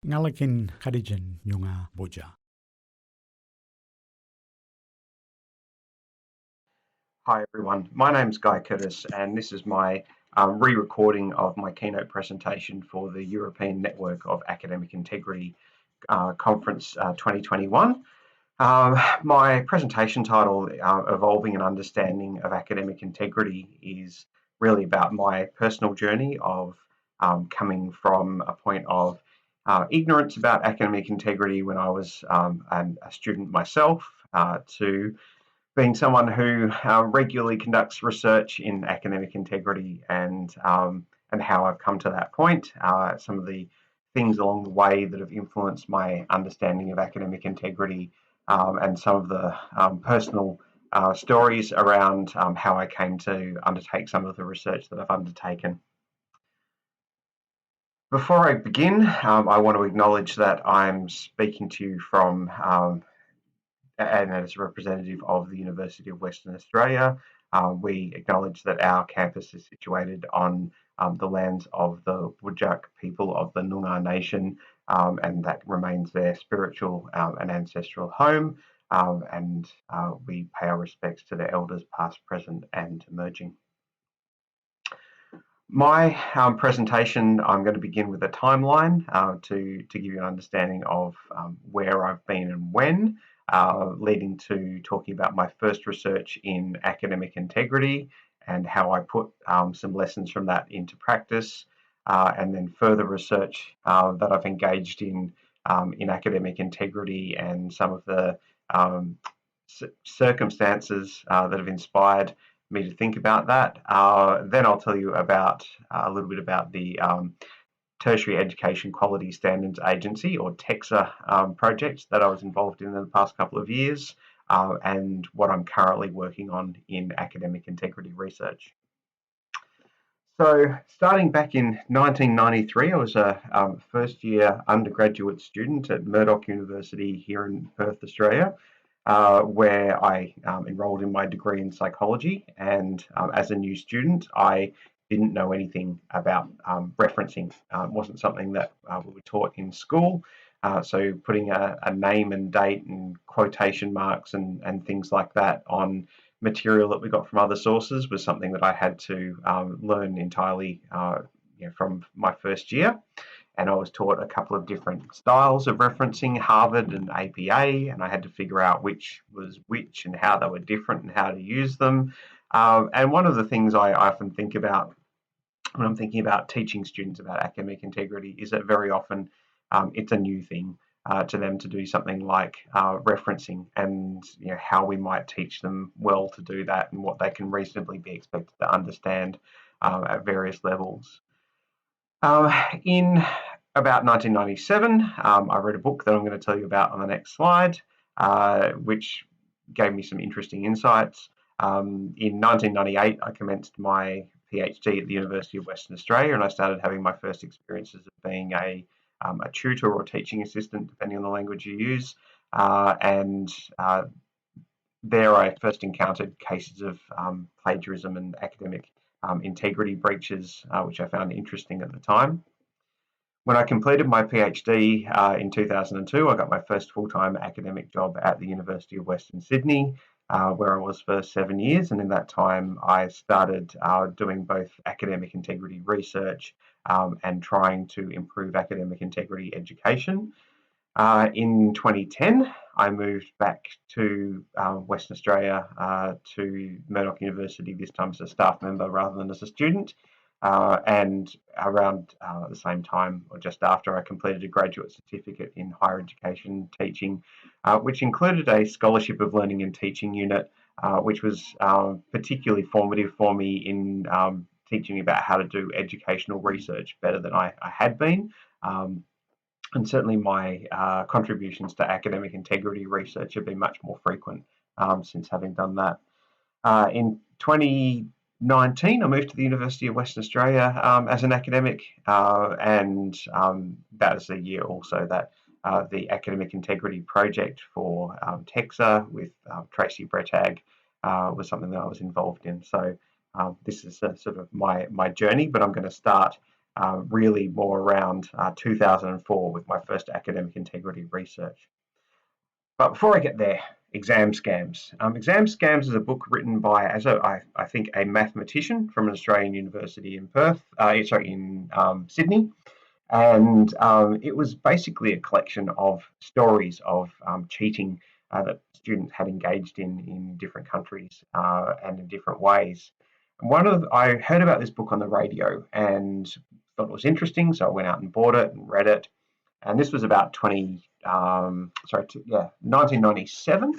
Ngalakin Khadijan Nyunga Boja. Hi everyone, my name's Guy Curtis and this is my re-recording of my keynote presentation for the European Network of Academic Integrity Conference 2021. My presentation title, Evolving an Understanding of Academic Integrity, is really about my personal journey of coming from a point of ignorance about academic integrity when I was a student myself to being someone who regularly conducts research in academic integrity and how I've come to that point, some of the things along the way that have influenced my understanding of academic integrity, and some of the personal stories around how I came to undertake some of the research that I've undertaken. Before I begin, I want to acknowledge that I'm speaking to you from and as a representative of the University of Western Australia. We acknowledge that our campus is situated on the lands of the Whadjuk people of the Noongar Nation, and that remains their spiritual and ancestral home. And we pay our respects to their elders past, present and emerging. My presentation, I'm going to begin with a timeline to give you an understanding of where I've been and when, leading to talking about my first research in academic integrity and how I put some lessons from that into practice, and then further research that I've engaged in academic integrity and some of the circumstances that have inspired me to think about that. Then I'll tell you about a little bit about the Tertiary Education Quality Standards Agency, or TEQSA, project that I was involved in the past couple of years, and what I'm currently working on in academic integrity research. So starting back in 1993, I was a first year undergraduate student at Murdoch University here in Perth, Australia, where I enrolled in my degree in psychology. And as a new student, I didn't know anything about referencing. It wasn't something that we were taught in school. So putting a name and date and quotation marks and things like that on material that we got from other sources was something that I had to learn entirely from my first year. And I was taught a couple of different styles of referencing, Harvard and APA, and I had to figure out which was which and how they were different and how to use them. And one of the things I often think about when I'm thinking about teaching students about academic integrity is that very often it's a new thing to them to do something like referencing, and how we might teach them well to do that and what they can reasonably be expected to understand at various levels. In about 1997, I read a book that I'm going to tell you about on the next slide, which gave me some interesting insights. In 1998, I commenced my PhD at the University of Western Australia, and I started having my first experiences of being a tutor or teaching assistant, depending on the language you use. There I first encountered cases of plagiarism and academic integrity breaches, which I found interesting at the time. When I completed my PhD in 2002, I got my first full-time academic job at the University of Western Sydney, where I was for 7 years. And in that time, I started doing both academic integrity research and trying to improve academic integrity education. In 2010, I moved back to Western Australia to Murdoch University, this time as a staff member rather than as a student. And around the same time, or just after, I completed a graduate certificate in higher education teaching, which included a Scholarship of Learning and Teaching unit, which was particularly formative for me in teaching me about how to do educational research better than I had been. And certainly my contributions to academic integrity research have been much more frequent since having done that. In 2019, I moved to the University of Western Australia as an academic, and that was the year also that the Academic Integrity Project for TEQSA with Tracy Brettag was something that I was involved in. So this is sort of my journey, but I'm going to start really more around 2004 with my first academic integrity research. But before I get there, exam scams. Exam scams is a book written by, I think, a mathematician from an Australian university in Sydney, and it was basically a collection of stories of cheating that students had engaged in different countries and in different ways. I heard about this book on the radio and thought it was interesting, so I went out and bought it and read it. And this was about 1997.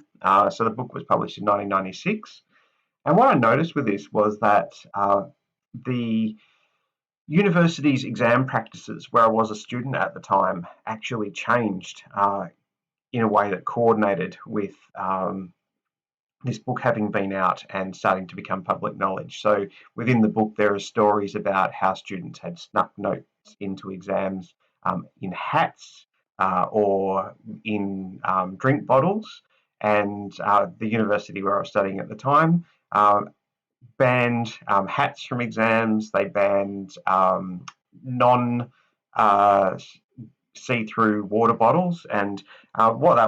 So the book was published in 1996. And what I noticed with this was that the university's exam practices, where I was a student at the time, actually changed in a way that coordinated with this book having been out and starting to become public knowledge. So within the book, there are stories about how students had snuck notes into exams in hats or in drink bottles. And the university where I was studying at the time banned hats from exams. They banned non see-through water bottles. And what that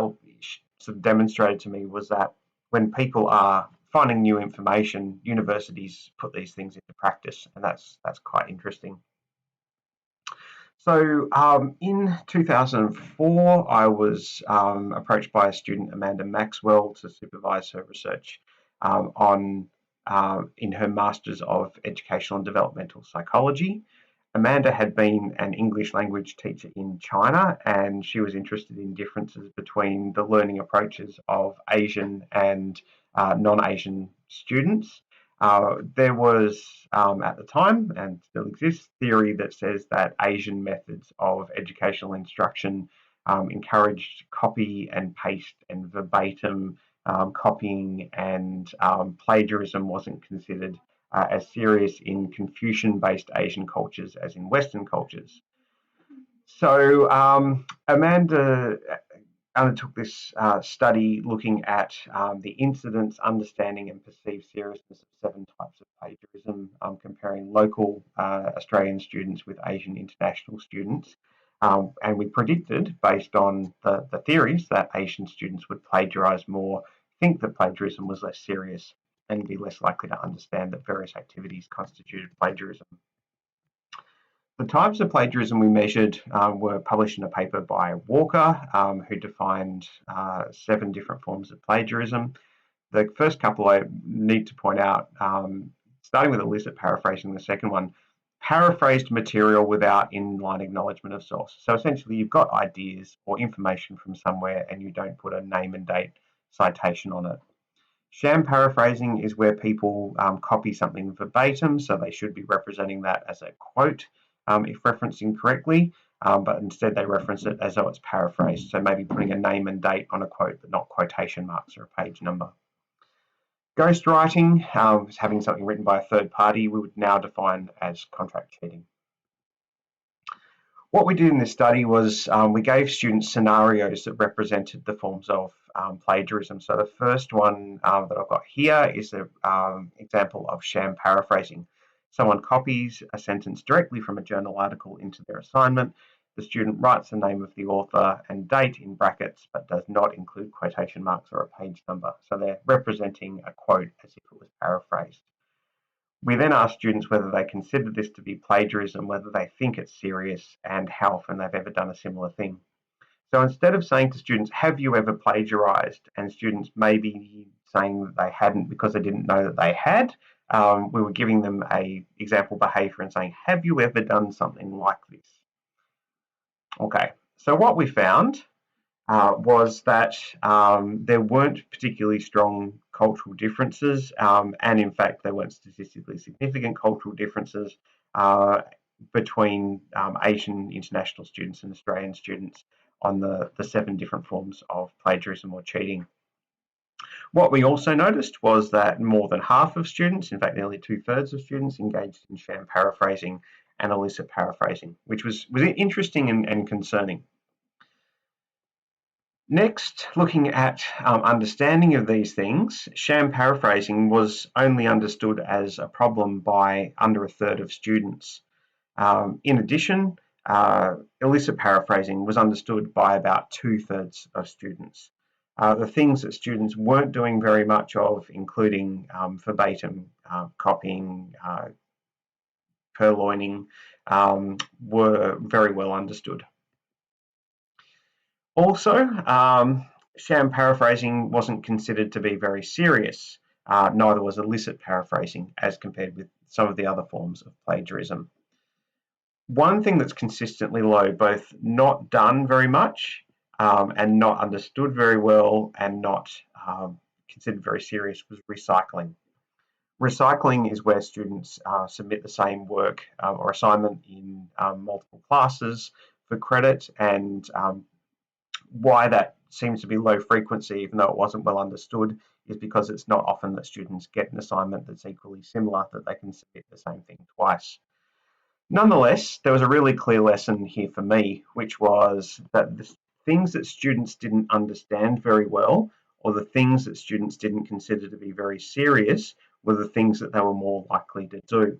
sort of demonstrated to me was that when people are finding new information, universities put these things into practice, and that's quite interesting. So in 2004, I was approached by a student, Amanda Maxwell, to supervise her research in her Masters of Educational and Developmental Psychology. Amanda had been an English language teacher in China, and she was interested in differences between the learning approaches of Asian and non-Asian students. There was, at the time, and still exists, theory that says that Asian methods of educational instruction encouraged copy and paste and verbatim copying, and plagiarism wasn't considered as serious in Confucian-based Asian cultures as in Western cultures. So Amanda undertook this study looking at the incidence, understanding and perceived seriousness of 7 types of plagiarism, comparing local Australian students with Asian international students. And we predicted, based on the theories, that Asian students would plagiarise more, think that plagiarism was less serious, and be less likely to understand that various activities constituted plagiarism. The types of plagiarism we measured were published in a paper by Walker, who defined 7 different forms of plagiarism. The first couple I need to point out, starting with illicit paraphrasing, the second one, paraphrased material without inline acknowledgement of source. So essentially, you've got ideas or information from somewhere and you don't put a name and date citation on it. Sham paraphrasing is where people copy something verbatim, so they should be representing that as a quote if referencing correctly, but instead they reference it as though it's paraphrased, so maybe putting a name and date on a quote but not quotation marks or a page number. Ghostwriting is having something written by a third party. We would now define as contract cheating. What we did in this study was we gave students scenarios that represented the forms of plagiarism. So the first one that I've got here is an example of sham paraphrasing. Someone copies a sentence directly from a journal article into their assignment. The student writes the name of the author and date in brackets, but does not include quotation marks or a page number. So they're representing a quote as if it was paraphrased. We then ask students whether they consider this to be plagiarism, whether they think it's serious, and how often they've ever done a similar thing. So instead of saying to students, have you ever plagiarized? And students maybe saying that they hadn't because they didn't know that they had, we were giving them an example behavior and saying, have you ever done something like this? Okay, so what we found was that there weren't particularly strong cultural differences, and in fact there weren't statistically significant cultural differences between Asian international students and Australian students on the 7 different forms of plagiarism or cheating. What we also noticed was that more than half of students, in fact nearly 2/3 of students, engaged in sham paraphrasing and illicit paraphrasing, which was interesting and concerning. Next, looking at understanding of these things, sham paraphrasing was only understood as a problem by under 1/3 of students. In addition, illicit paraphrasing was understood by about 2/3 of students. The things that students weren't doing very much of, including verbatim copying, purloining, were very well understood. Also, sham paraphrasing wasn't considered to be very serious. Neither was illicit paraphrasing, as compared with some of the other forms of plagiarism. One thing that's consistently low, both not done very much and not understood very well and not considered very serious, was recycling. Recycling is where students submit the same work or assignment in multiple classes for credit, and why that seems to be low frequency, even though it wasn't well understood, is because it's not often that students get an assignment that's equally similar that they can submit the same thing twice. Nonetheless, there was a really clear lesson here for me, which was that the things that students didn't understand very well, or the things that students didn't consider to be very serious, were the things that they were more likely to do.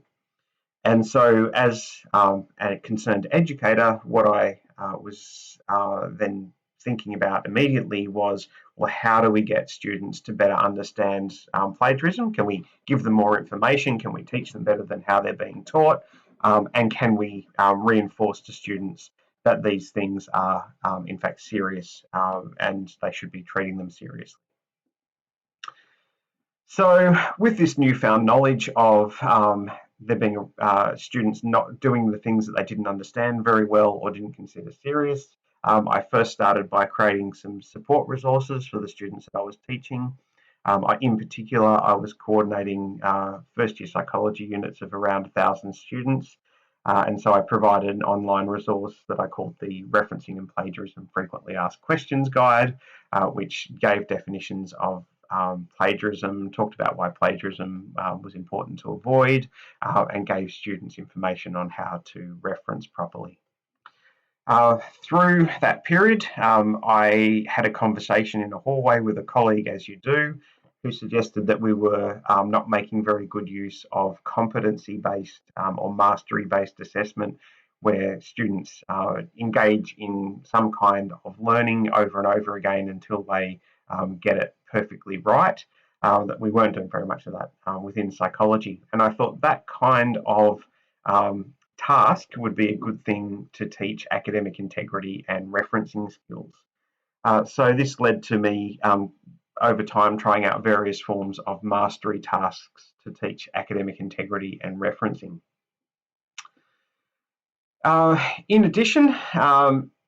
And so, as a concerned educator, what I was then thinking about immediately was, well, how do we get students to better understand plagiarism? Can we give them more information? Can we teach them better than how they're being taught? And can we reinforce to students that these things are in fact serious and they should be treating them seriously? So with this newfound knowledge of there being students not doing the things that they didn't understand very well or didn't consider serious, I first started by creating some support resources for the students that I was teaching. In particular, I was coordinating first year psychology units of around 1,000 students. And so I provided an online resource that I called the Referencing and Plagiarism Frequently Asked Questions Guide, which gave definitions of plagiarism, talked about why plagiarism was important to avoid, and gave students information on how to reference properly. Through that period, I had a conversation in a hallway with a colleague, as you do, who suggested that we were not making very good use of competency-based or mastery-based assessment, where students engage in some kind of learning over and over again until they get it perfectly right. That we weren't doing very much of that within psychology. And I thought that kind of task would be a good thing to teach academic integrity and referencing skills. So this led to me over time trying out various forms of mastery tasks to teach academic integrity and referencing. In addition,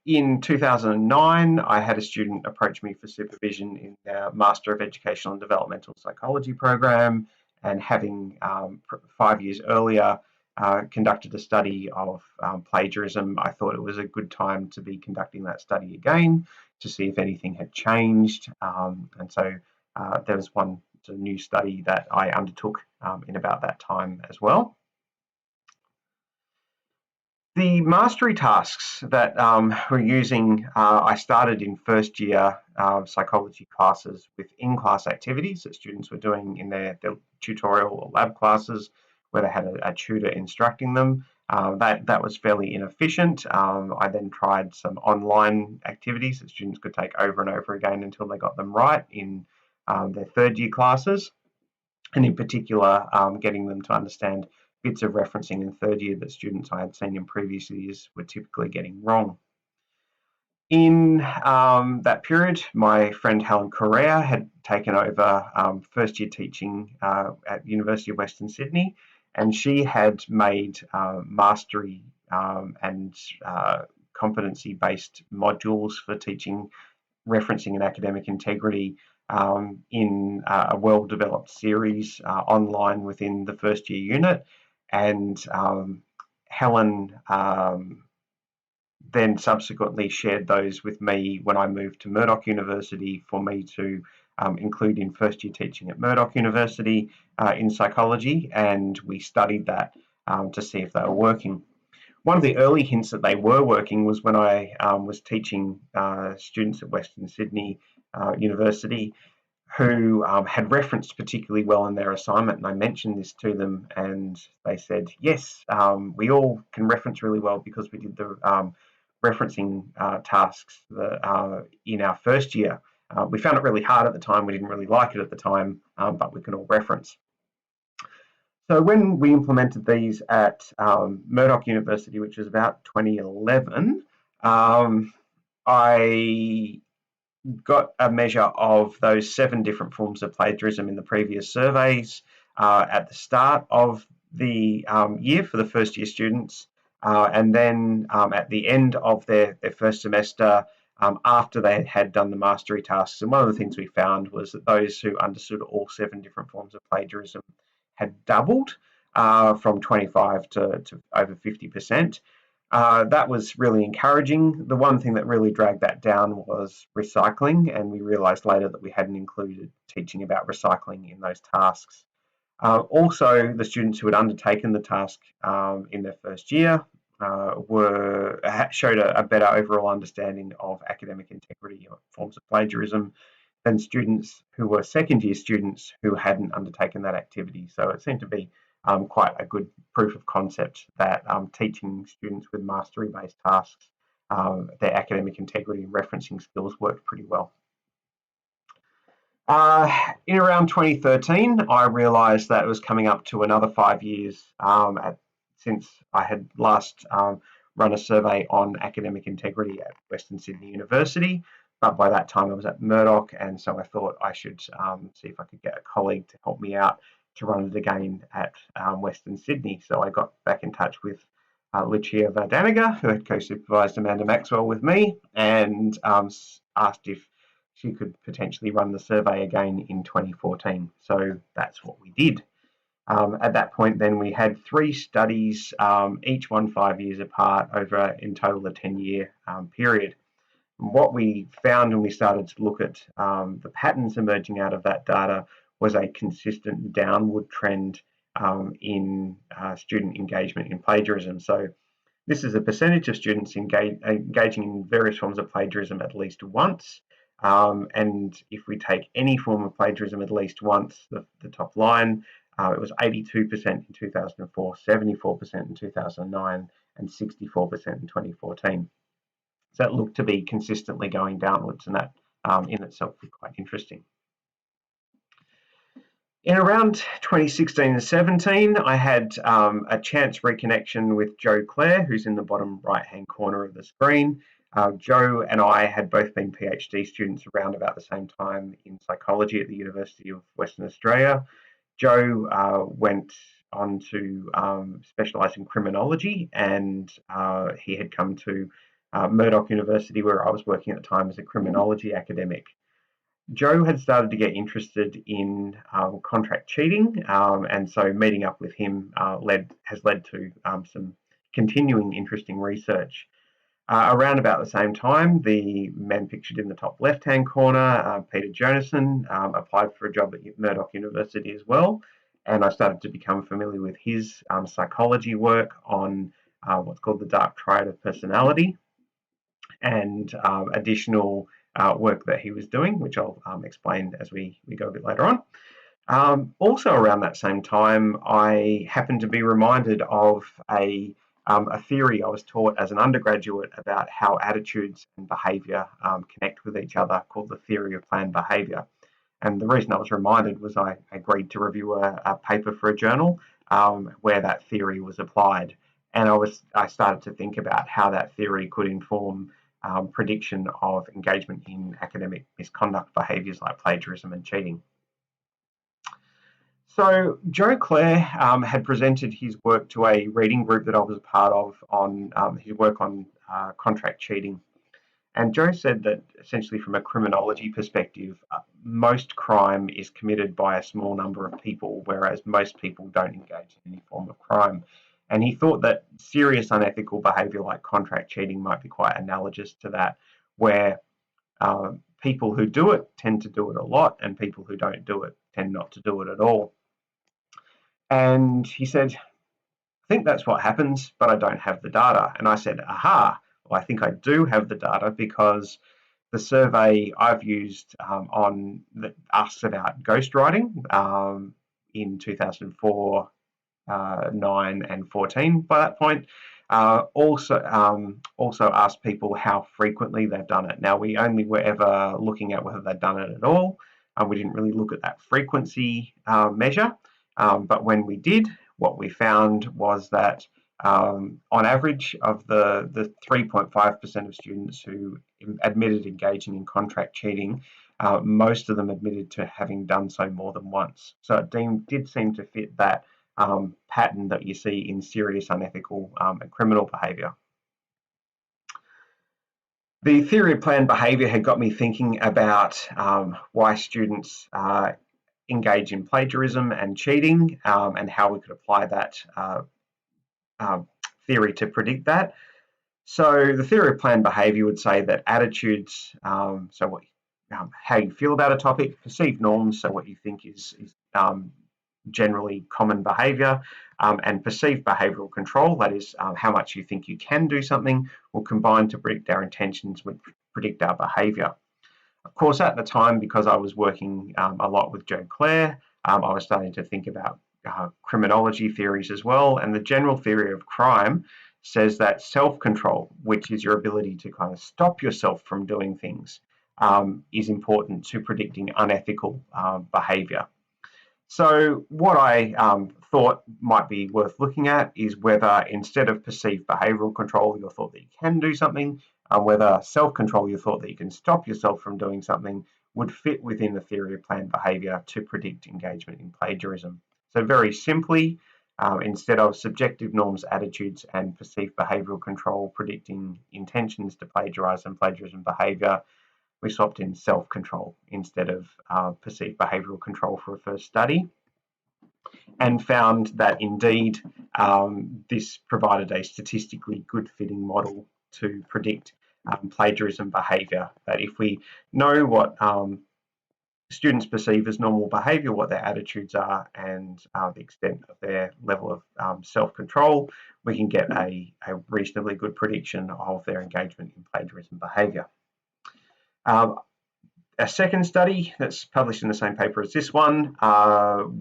in 2009, I had a student approach me for supervision in the Master of Educational and Developmental Psychology program, and having 5 years earlier conducted a study of plagiarism, I thought it was a good time to be conducting that study again to see if anything had changed. And so there was one new study that I undertook in about that time as well. The mastery tasks that we're using, I started in first year psychology classes with in-class activities that students were doing in their tutorial or lab classes, where they had a tutor instructing them. That was fairly inefficient. I then tried some online activities that students could take over and over again until they got them right in their third year classes, and in particular getting them to understand bits of referencing in third year that students I had seen in previous years were typically getting wrong. In that period, my friend Helen Clare had taken over first year teaching at the University of Western Sydney, and she had made mastery and competency-based modules for teaching referencing and academic integrity in a well-developed series online within the first year unit. And Helen then subsequently shared those with me when I moved to Murdoch University for me to include in first year teaching at Murdoch University in psychology, and we studied that to see if they were working. One of the early hints that they were working was when I was teaching students at Western Sydney University who had referenced particularly well in their assignment, and I mentioned this to them, and they said, yes, we all can reference really well because we did the referencing tasks in our first year. We found it really hard at the time, we didn't really like it at the time, but we can all reference. So when we implemented these at Murdoch University, which was about 2011, I got a measure of those 7 different forms of plagiarism in the previous surveys at the start of the year for the first year students, and then at the end of their first semester, after they had done the mastery tasks. And one of the things we found was that those who understood all 7 different forms of plagiarism had doubled from 25 to over 50%. That was really encouraging. The one thing that really dragged that down was recycling, and we realised later that we hadn't included teaching about recycling in those tasks. Also, the students who had undertaken the task in their first year showed a better overall understanding of academic integrity or forms of plagiarism than students who were second year students who hadn't undertaken that activity. So it seemed to be quite a good proof of concept that teaching students with mastery-based tasks, their academic integrity and referencing skills worked pretty well. In around 2013, I realised that it was coming up to another 5 years since I had last run a survey on academic integrity at Western Sydney University. But by that time I was at Murdoch, and so I thought I should see if I could get a colleague to help me out to run it again at Western Sydney. So I got back in touch with Lucia Vardaniga, who had co-supervised Amanda Maxwell with me, and asked if she could potentially run the survey again in 2014. So that's what we did. At that point then we had 3 studies, each one 5 years apart, over in total a 10-year period. What we found when we started to look at the patterns emerging out of that data was a consistent downward trend in student engagement in plagiarism. So this is a percentage of students engaging in various forms of plagiarism at least once. And if we take any form of plagiarism at least once, the top line, it was 82% in 2004, 74% in 2009, and 64% in 2014. So that looked to be consistently going downwards, and that in itself was quite interesting. In around 2016 and 17, I had a chance reconnection with Clare, who's in the bottom right-hand corner of the screen. Jo and I had both been PhD students around about the same time in psychology at the University of Western Australia. Jo went on to specialise in criminology, and he had come to Murdoch University, where I was working at the time as a criminology academic. Jo had started to get interested in contract cheating, and so meeting up with him has led to some continuing interesting research. Around about the same time, the man pictured in the top left-hand corner, Peter Jonassen, applied for a job at Murdoch University as well, and I started to become familiar with his psychology work on what's called the dark triad of personality, and additional work that he was doing, which I'll explain as we go a bit later on. Also around that same time, I happened to be reminded of a theory I was taught as an undergraduate about how attitudes and behaviour connect with each other, called the theory of planned behaviour. And the reason I was reminded was I agreed to review a paper for a journal where that theory was applied. And I started to think about how that theory could inform prediction of engagement in academic misconduct behaviours like plagiarism and cheating. So Clare had presented his work to a reading group that I was a part of on his work on contract cheating. And Jo said that essentially from a criminology perspective, most crime is committed by a small number of people, whereas most people don't engage in any form of crime. And he thought that serious unethical behaviour like contract cheating might be quite analogous to that, where people who do it tend to do it a lot, and people who don't do it tend not to do it at all. And he said, I think that's what happens, but I don't have the data. And I said, aha, well, I think I do have the data, because The survey I've used asks about ghostwriting in 2004, 9 and 14 by that point. Also asked people how frequently they've done it. Now, we only were ever looking at whether they'd done it at all. We didn't really look at that frequency measure, but when we did, what we found was that on average of the 3.5% of students who admitted engaging in contract cheating, most of them admitted to having done so more than once. So it did seem to fit that pattern that you see in serious unethical and criminal behaviour. The theory of planned behaviour had got me thinking about why students engage in plagiarism and cheating, and how we could apply that theory to predict that. So the theory of planned behaviour would say that attitudes, how you feel about a topic, perceived norms, so what you think is generally common behaviour, and perceived behavioural control, that is how much you think you can do something, will combine to predict our intentions, would predict our behaviour. Of course, at the time, because I was working a lot with Clare, I was starting to think about criminology theories as well, and the general theory of crime says that self-control, which is your ability to kind of stop yourself from doing things, is important to predicting unethical behaviour. So what I thought might be worth looking at is whether, instead of perceived behavioural control, you thought that you can do something, whether self-control, you thought that you can stop yourself from doing something, would fit within the theory of planned behaviour to predict engagement in plagiarism. So very simply, instead of subjective norms, attitudes, and perceived behavioural control predicting intentions to plagiarise and plagiarism behaviour, we swapped in self-control instead of perceived behavioural control for a first study, and found that indeed this provided a statistically good fitting model to predict plagiarism behaviour. That if we know what students perceive as normal behaviour, what their attitudes are, and the extent of their level of self-control, we can get a reasonably good prediction of their engagement in plagiarism behaviour. A second study that's published in the same paper as this one,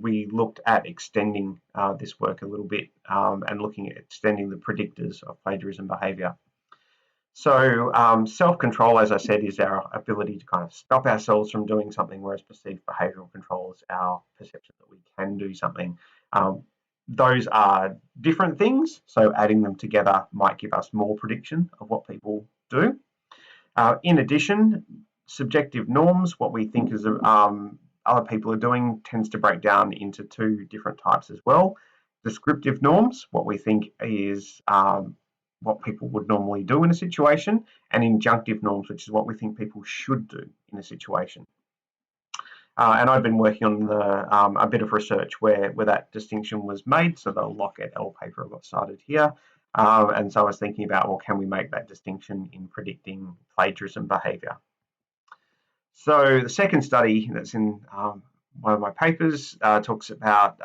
we looked at extending this work a little bit and looking at extending the predictors of plagiarism behaviour. So self-control, as I said, is our ability to kind of stop ourselves from doing something, whereas perceived behavioural control is our perception that we can do something. Those are different things, so adding them together might give us more prediction of what people do. In addition, subjective norms, what we think is other people are doing, tends to break down into two different types as well. Descriptive norms, what we think is what people would normally do in a situation, and injunctive norms, which is what we think people should do in a situation. And I've been working on a bit of research where that distinction was made, so the Locke et al. Paper got cited here. And so I was thinking about, well, can we make that distinction in predicting plagiarism behaviour? So the second study that's in one of my papers talks about,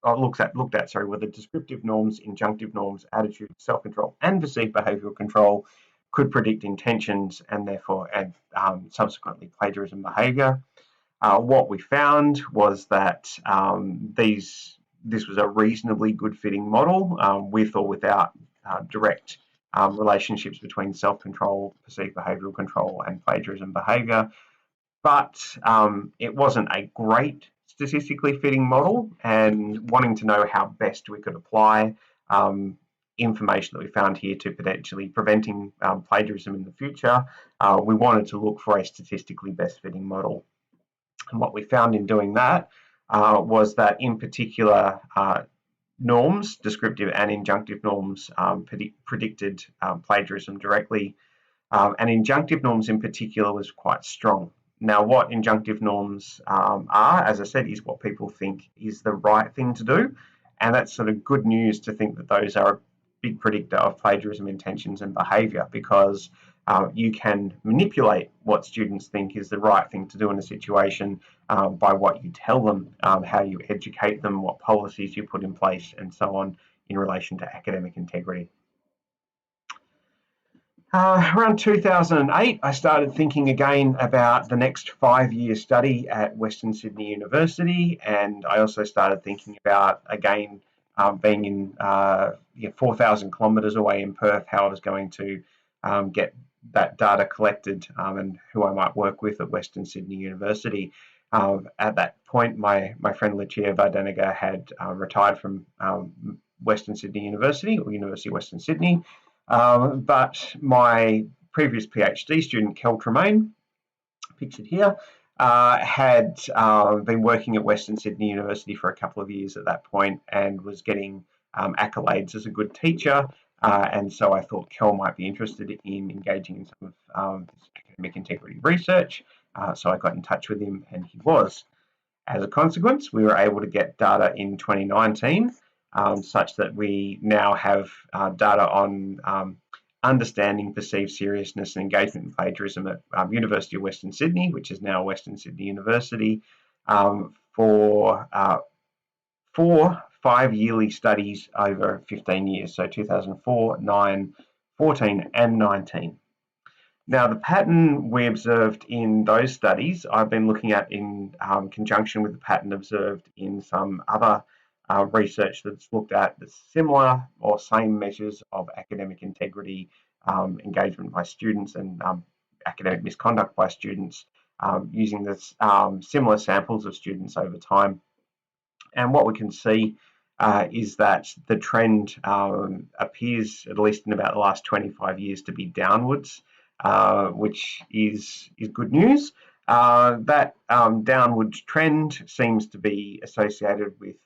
looked at whether descriptive norms, injunctive norms, attitude, self-control, and perceived behavioural control could predict intentions and therefore subsequently plagiarism behaviour. What we found was that this was a reasonably good fitting model with or without direct relationships between self-control, perceived behavioural control, and plagiarism behaviour. But it wasn't a great statistically fitting model, and wanting to know how best we could apply information that we found here to potentially preventing plagiarism in the future, we wanted to look for a statistically best fitting model. And what we found in doing that was that, in particular, norms, descriptive and injunctive norms, predicted plagiarism directly, and injunctive norms in particular was quite strong. Now, what injunctive norms are, as I said, is what people think is the right thing to do, and that's sort of good news to think that those are a big predictor of plagiarism intentions and behaviour, because you can manipulate what students think is the right thing to do in a situation by what you tell them, how you educate them, what policies you put in place, and so on in relation to academic integrity. Around 2008, I started thinking again about the next 5-year study at Western Sydney University, and I also started thinking about, again, being in 4,000 kilometres away in Perth, how I was going to get that data collected and who I might work with at Western Sydney University. At that point, my friend Lucia Vardenega had retired from Western Sydney University, or University of Western Sydney, but my previous PhD student, Kel Tremaine, pictured here, had been working at Western Sydney University for a couple of years at that point and was getting accolades as a good teacher. And so I thought Kel might be interested in engaging in some of this academic integrity research. So I got in touch with him, and he was. As a consequence, we were able to get data in 2019, such that we now have data on understanding perceived seriousness and engagement in plagiarism at University of Western Sydney, which is now Western Sydney University, for 4 5-yearly studies over 15 years, so 2004, 9, 14 and 19. Now, the pattern we observed in those studies, I've been looking at in conjunction with the pattern observed in some other research that's looked at the similar or same measures of academic integrity, engagement by students, and academic misconduct by students, using this similar samples of students over time. And what we can see is that the trend appears, at least in about the last 25 years, to be downwards, which is good news. That downward trend seems to be associated with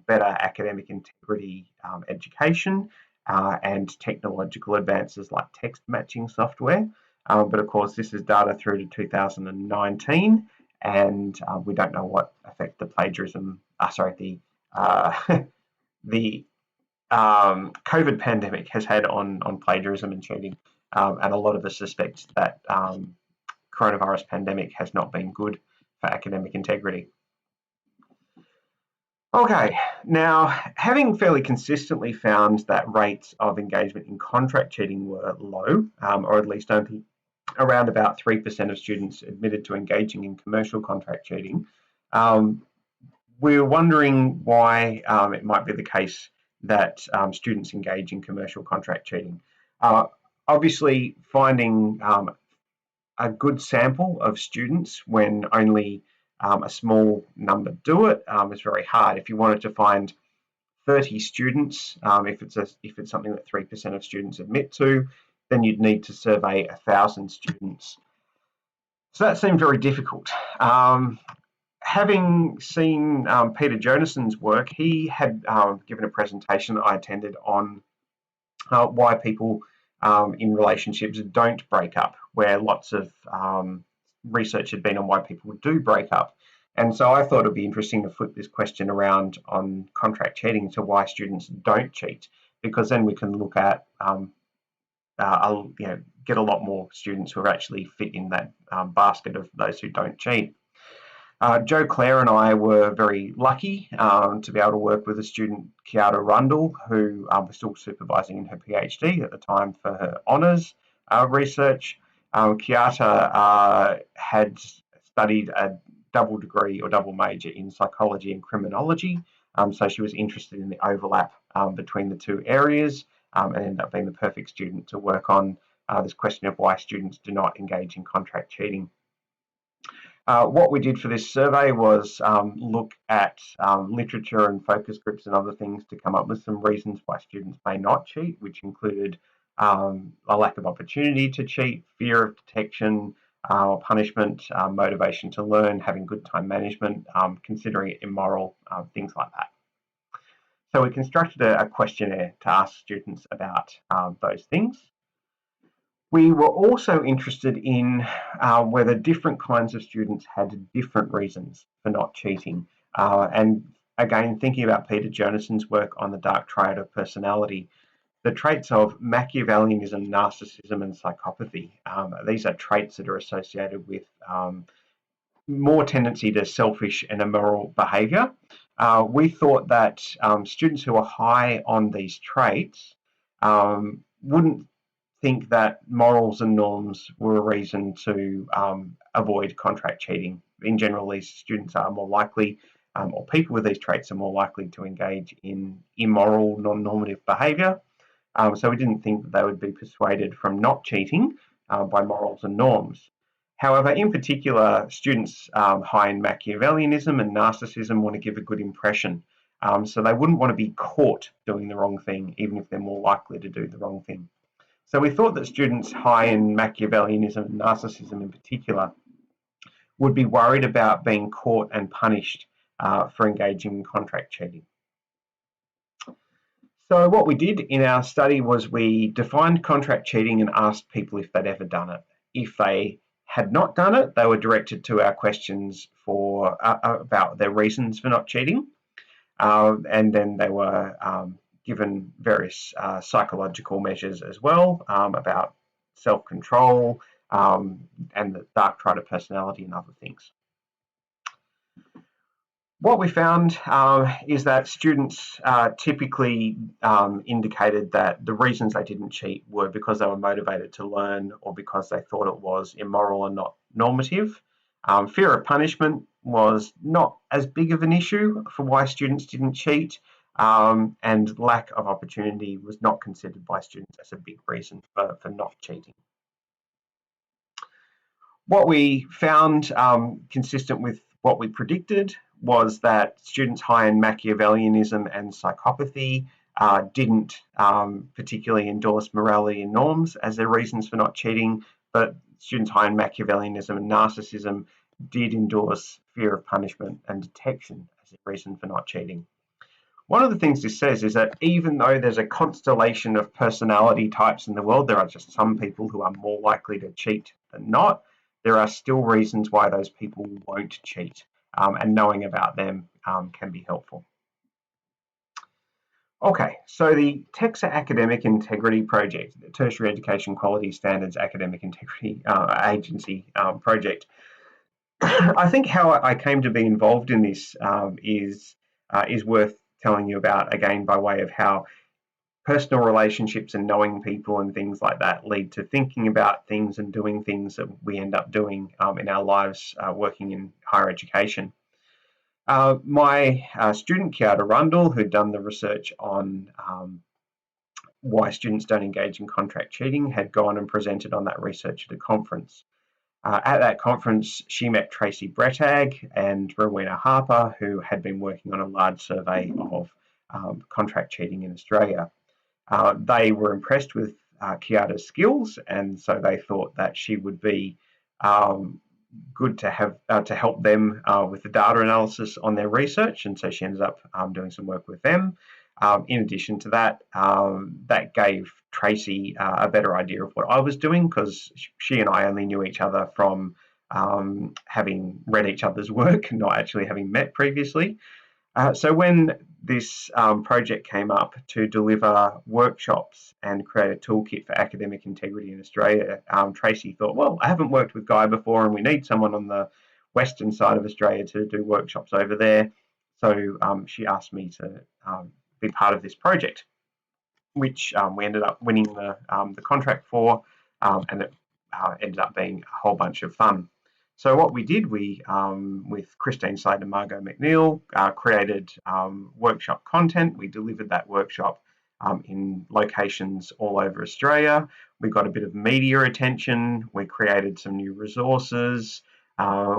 better academic integrity education and technological advances like text matching software. But of course, this is data through to 2019, and we don't know what effect the plagiarism, the COVID pandemic has had on plagiarism and cheating. And a lot of us suspect that coronavirus pandemic has not been good for academic integrity. Okay, now, having fairly consistently found that rates of engagement in contract cheating were low, or at least only around about 3% of students admitted to engaging in commercial contract cheating, we're wondering why it might be the case that students engage in commercial contract cheating. Obviously, finding a good sample of students when only a small number do it is very hard. If you wanted to find 30 students, if it's something that 3% of students admit to, then you'd need to survey 1,000 students. So that seemed very difficult. Having seen Peter Jonassen's work, he had given a presentation that I attended on why people in relationships don't break up, where lots of research had been on why people do break up. And so I thought it'd be interesting to flip this question around on contract cheating to why students don't cheat, because then we can look at get a lot more students who are actually fit in that basket of those who don't cheat. Jo, Clare and I were very lucky to be able to work with a student, Rundle, who was still supervising in her PhD at the time for her honours research. Kiata had studied a double degree or double major in psychology and criminology, so she was interested in the overlap between the two areas, and ended up being the perfect student to work on this question of why students do not engage in contract cheating. What we did for this survey was look at literature and focus groups and other things to come up with some reasons why students may not cheat, which included a lack of opportunity to cheat, fear of detection or punishment, motivation to learn, having good time management, considering it immoral, things like that. So we constructed a questionnaire to ask students about those things. We were also interested in whether different kinds of students had different reasons for not cheating. And again, thinking about Peter Jonassen's work on the dark triad of personality, the traits of Machiavellianism, narcissism, and psychopathy. These are traits that are associated with more tendency to selfish and immoral behaviour. We thought that students who are high on these traits wouldn't think that morals and norms were a reason to avoid contract cheating. In general, these students are more likely, or people with these traits are more likely to engage in immoral, non-normative behaviour. So we didn't think that they would be persuaded from not cheating by morals and norms. However, in particular, students high in Machiavellianism and narcissism want to give a good impression. So they wouldn't want to be caught doing the wrong thing, even if they're more likely to do the wrong thing. So we thought that students high in Machiavellianism and narcissism in particular would be worried about being caught and punished for engaging in contract cheating. So what we did in our study was we defined contract cheating and asked people if they'd ever done it. If they had not done it, they were directed to our questions for about their reasons for not cheating, and then they were given various psychological measures as well about self-control and the dark trait of personality and other things. What we found is that students typically indicated that the reasons they didn't cheat were because they were motivated to learn or because they thought it was immoral and not normative. Fear of punishment was not as big of an issue for why students didn't cheat, and lack of opportunity was not considered by students as a big reason for not cheating. What we found consistent with what we predicted was that students high in Machiavellianism and psychopathy didn't particularly endorse morality and norms as their reasons for not cheating, but students high in Machiavellianism and narcissism did endorse fear of punishment and detection as a reason for not cheating. One of the things this says is that even though there's a constellation of personality types in the world, there are just some people who are more likely to cheat than not. There are still reasons why those people won't cheat, and knowing about them can be helpful. Okay, so the TEQSA Academic Integrity Project, the Tertiary Education Quality Standards Academic Integrity Agency project. I think how I came to be involved in this is worth telling you about, again, by way of how personal relationships and knowing people and things like that lead to thinking about things and doing things that we end up doing in our lives working in higher education. My student, Rundle, who'd done the research on why students don't engage in contract cheating, had gone and presented on that research at a conference. At that conference, she met Tracy Brettag and Rowena Harper, who had been working on a large survey of contract cheating in Australia. They were impressed with Kiara's skills, and so they thought that she would be good to have to help them with the data analysis on their research, and so she ended up doing some work with them. In addition to that, that gave Tracy a better idea of what I was doing, because she and I only knew each other from having read each other's work, not actually having met previously. So when this project came up to deliver workshops and create a toolkit for academic integrity in Australia, Tracy thought, well, I haven't worked with Guy before, and we need someone on the western side of Australia to do workshops over there. So she asked me to be part of this project, which we ended up winning the contract for, and it ended up being a whole bunch of fun. So what we did, we, with Christine Slade and Margot McNeil, created workshop content. We delivered that workshop in locations all over Australia. We got a bit of media attention. We created some new resources.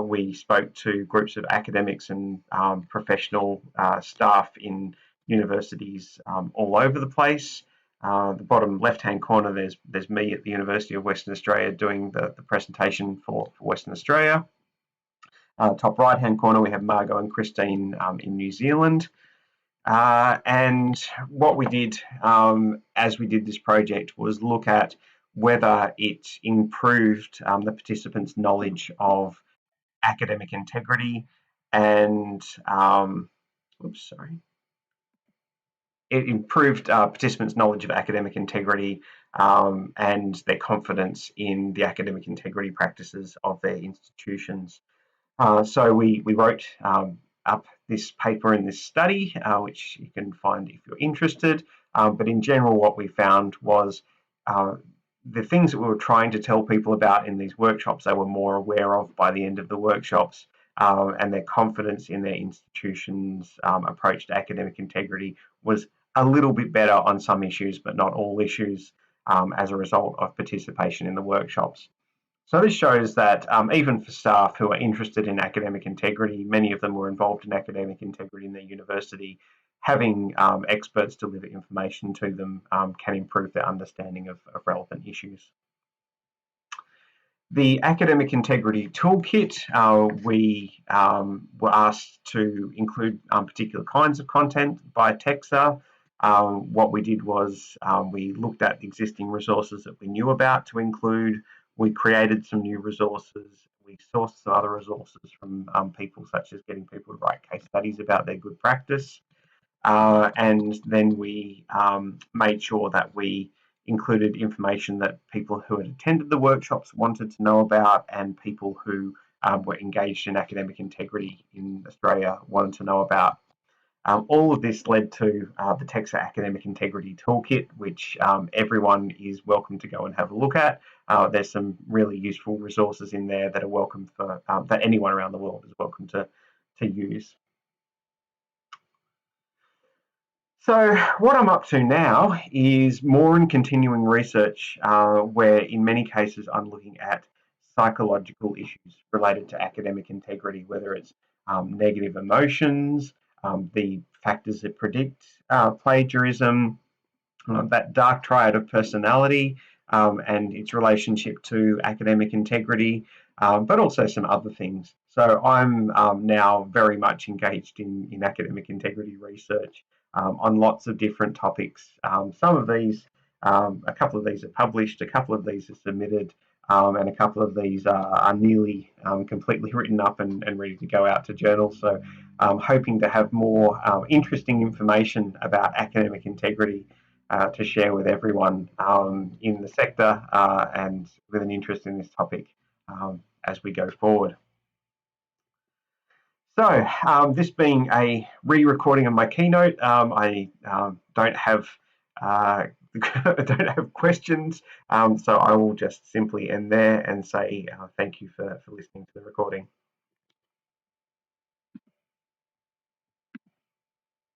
We spoke to groups of academics and professional staff in universities all over the place. The bottom left-hand corner, there's me at the University of Western Australia doing the presentation for Western Australia. Top right-hand corner, we have Margot and Christine in New Zealand. And what we did as we did this project was look at whether it improved the participants' knowledge of academic integrity and, it improved participants' knowledge of academic integrity and their confidence in the academic integrity practices of their institutions. So we wrote up this paper in this study, which you can find if you're interested. But in general, what we found was the things that we were trying to tell people about in these workshops, they were more aware of by the end of the workshops, and their confidence in their institution's approach to academic integrity was a little bit better on some issues, but not all issues, as a result of participation in the workshops. So this shows that even for staff who are interested in academic integrity, many of them were involved in academic integrity in their university, having experts deliver information to them can improve their understanding of relevant issues. The Academic Integrity Toolkit, we were asked to include particular kinds of content by TEQSA. What we did was we looked at existing resources that we knew about to include. We created some new resources. We sourced some other resources from people, such as getting people to write case studies about their good practice. And then we made sure that we included information that people who had attended the workshops wanted to know about, and people who were engaged in academic integrity in Australia wanted to know about. All of this led to the TEQSA Academic Integrity Toolkit, which everyone is welcome to go and have a look at. There's some really useful resources in there that are welcome for that anyone around the world is welcome to use. So what I'm up to now is more in continuing research, where in many cases I'm looking at psychological issues related to academic integrity, whether it's negative emotions, the factors that predict plagiarism, that dark triad of personality and its relationship to academic integrity, but also some other things. So I'm now very much engaged in academic integrity research on lots of different topics. Some of these, a couple of these are published, a couple of these are submitted, and a couple of these are nearly completely written up and ready to go out to journals. So I'm hoping to have more interesting information about academic integrity to share with everyone in the sector and with an interest in this topic as we go forward. So this being a re-recording of my keynote, I don't have don't have questions, so I will just simply end there and say thank you for listening to the recording.